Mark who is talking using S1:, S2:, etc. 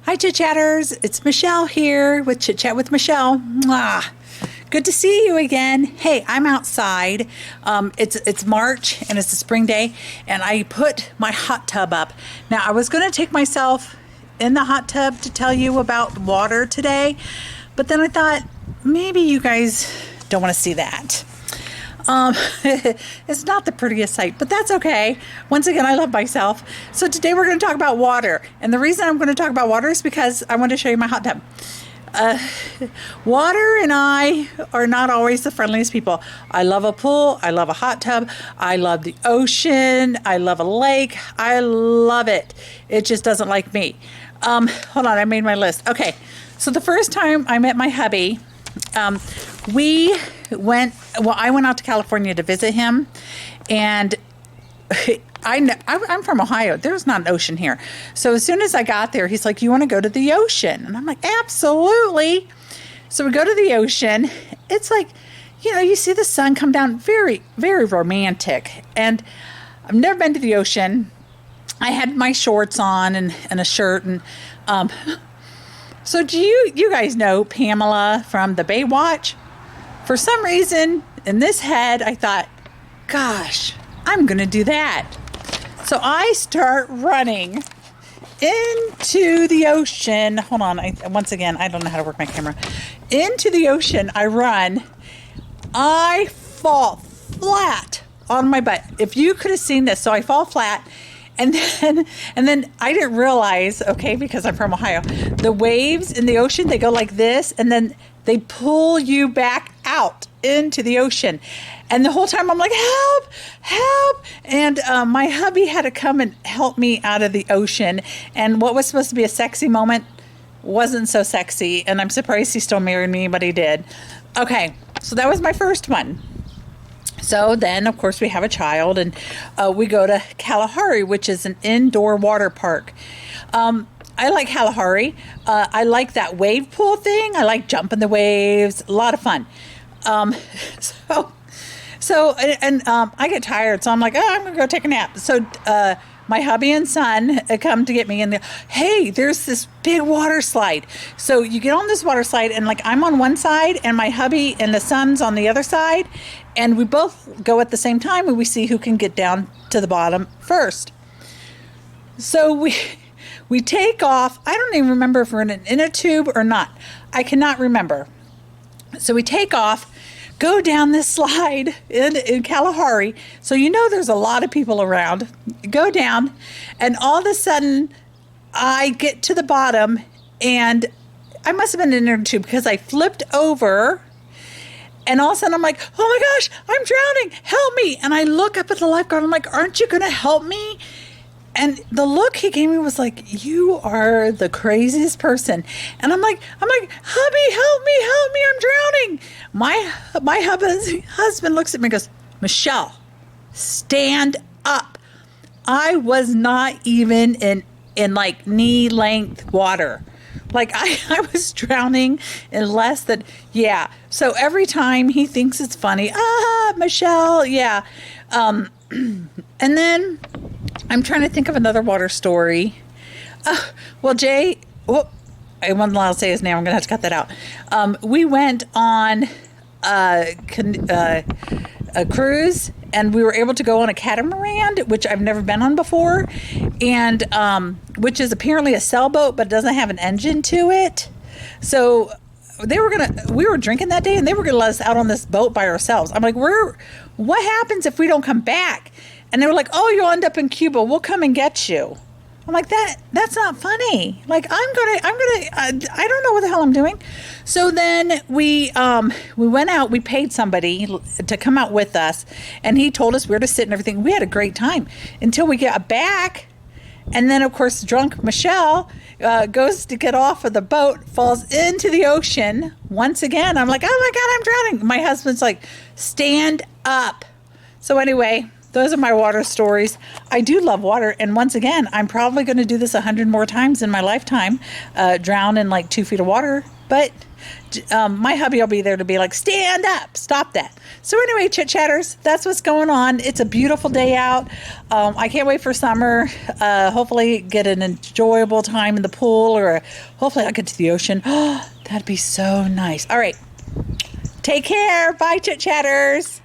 S1: Hi, Chit Chatters. It's Michelle here with Chit Chat with Michelle. Mwah. Good to see you again. Hey, I'm outside. It's March and it's a spring day, and I put my hot tub up. Now, I was going to take myself in the hot tub to tell you about water today, but then I thought maybe you guys don't want to see that. It's not the prettiest sight, but that's okay. Once again, I love myself. So today we're going to talk about water. And the reason I'm going to talk about water is because I want to show you my hot tub. Water and I are not always the friendliest people. I love a pool. I love a hot tub. I love the ocean. I love a lake. I love it. It just doesn't like me. Hold on, I made my list. Okay, so the first time I met my hubby, I went out to California to visit him, and I'm from Ohio. There's not an ocean here. So as soon as I got there, he's like, "You want to go to the ocean?" And I'm like, "Absolutely." So we go to the ocean. It's like, you see the sun come down, very, very romantic. And I've never been to the ocean. I had my shorts on and a shirt. And so do you guys know Pamela from the Baywatch? For some reason, in this head, I thought, gosh, I'm going to do that. So I start running into the ocean. Hold on. Once again, I don't know how to work my camera. Into the ocean, I run. I fall flat on my butt. If you could have seen this. So I fall flat. And then I didn't realize, okay, because I'm from Ohio, the waves in the ocean, they go like this, and then they pull you back out into the ocean. And the whole time I'm like, help, help. And my hubby had to come and help me out of the ocean. And what was supposed to be a sexy moment wasn't so sexy. And I'm surprised he still married me, but he did. Okay, so that was my first one. So then, of course, we have a child, and we go to Kalahari, which is an indoor water park. I like Kalahari. I like that wave pool thing. I like jumping the waves. A lot of fun. I get tired, so I'm like, I'm going to go take a nap. So my hubby and son come to get me, and hey, there's this big water slide. So you get on this water slide, and like I'm on one side, and my hubby and the son's on the other side, and we both go at the same time, and we see who can get down to the bottom first. So we take off. I don't even remember if we're in a tube or not. I cannot remember. So we take off, go down this slide in Kalahari. So there's a lot of people around. Go down, and all of a sudden, I get to the bottom, and I must have been in there too because I flipped over, and all of a sudden I'm like, oh my gosh, I'm drowning, help me. And I look up at the lifeguard, I'm like, aren't you going to help me? And the look he gave me was like, you are the craziest person. And I'm like, hubby, help me, I'm drowning. My husband looks at me and goes, Michelle, stand up. I was not even in like knee length water. Like I was drowning in less than, yeah. So every time he thinks it's funny, Michelle, yeah. And then I'm trying to think of another water story. Jay, I wasn't allowed to say his name. I'm going to have to cut that out. We went on a cruise, and we were able to go on a catamaran, which I've never been on before, and which is apparently a sailboat, but doesn't have an engine to it. So we were drinking that day, and they were going to let us out on this boat by ourselves. I'm like, what happens if we don't come back? And they were like, oh, you'll end up in Cuba. We'll come and get you. I'm like, that's not funny. Like, I don't know what the hell I'm doing. So then we went out, we paid somebody to come out with us, and he told us where to sit and everything. We had a great time until we got back. And then, of course, drunk Michelle goes to get off of the boat, falls into the ocean once again. I'm like, oh my God, I'm drowning. My husband's like, stand up. So anyway, those are my water stories. I do love water. And once again, I'm probably going to do this 100 more times in my lifetime, drown in like 2 feet of water. But my hubby will be there to be like, stand up, stop that. So anyway, chit chatters, that's what's going on. It's a beautiful day out. I can't wait for summer. Hopefully get an enjoyable time in the pool, or hopefully I'll get to the ocean. Oh, that'd be so nice. All right. Take care. Bye, chit chatters.